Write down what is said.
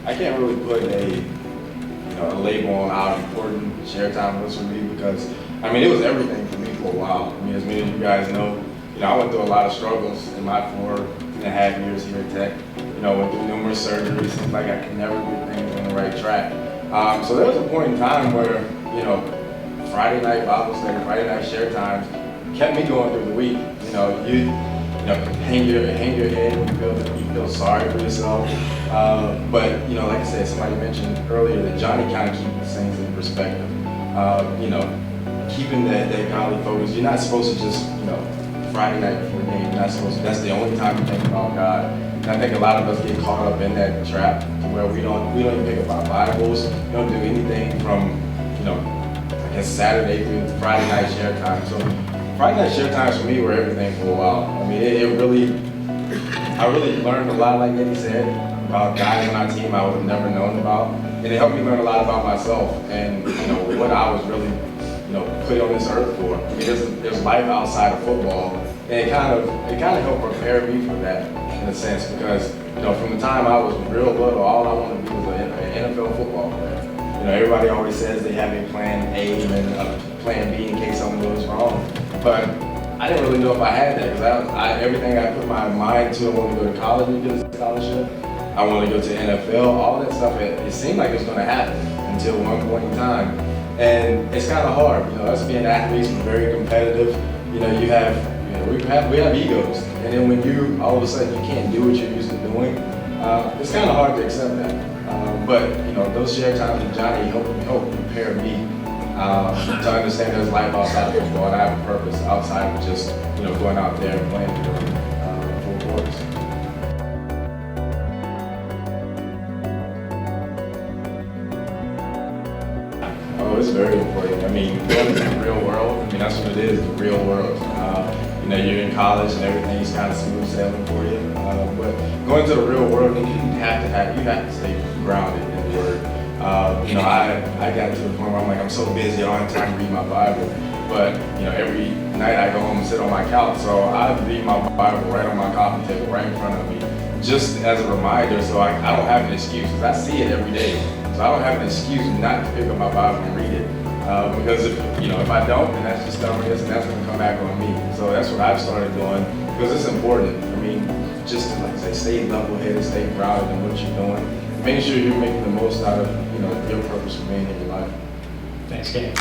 I can't really put a label on how important share time was for me because, I mean, it was everything for me for a while. I mean, as many of you guys know, I went through a lot of struggles in my 4.5 years here at Tech. Went through numerous surgeries. Seems like I could never get things on the right track. So there was a point in time where, Friday night Bible study, Friday night share times kept me going through the week. You hang your head and you feel sorry for yourself. But like I said, somebody mentioned earlier that Johnny kind of keeps things in perspective. Keeping that godly focus. You're not supposed to just, Friday night before the game, you're not supposed to, that's the only time you think about God. And I think a lot of us get caught up in that trap to where we don't even think about Bibles. We don't do anything from, I guess Saturday through Friday night share time. So Friday night share times for me were everything for a while. I mean, I really learned a lot, like Eddie said, about guys on our team I would have never known about. And it helped me learn a lot about myself and, what I was really, put on this earth for. I mean, there's life outside of football. And it kind of helped prepare me for that in a sense because, from the time I was real little, all I wanted to be was an NFL football player. Everybody always says they have a plan A and then a plan B in case something goes wrong. But I didn't really know if I had that because everything I put my mind to, I wanted to go to college and get a scholarship. I wanted to go to NFL, all that stuff. It seemed like it was going to happen until one point in time. And it's kind of hard, us being athletes, we're very competitive. We have egos. And then when you, all of a sudden, you can't do what you're used to doing, it's kind of hard to accept that. But those share times with Johnny helped prepare me to understand there's life outside of football and I have a purpose outside of just going out there and playing full quarters. Oh, it's very important. I mean, going into the real world, that's what it is, the real world. You're in college and everything's kind of smooth sailing for you. But going to the real world, you have to stay grounded in the Word. I got to the point where I'm like, I'm so busy, I don't have time to read my Bible. But, every night I go home and sit on my couch, so I read my Bible right on my coffee table, right in front of me, just as a reminder, so I don't have an excuse, because I see it every day. So I don't have an excuse not to pick up my Bible and read it. Because if I don't, then that's just stubbornness and that's going to come back on me. So that's what I've started doing because it's important. I mean, just to, like I say, stay level-headed, stay grounded in what you're doing. Make sure you're making the most out of your purpose for being in your life. Thanks, Kenny.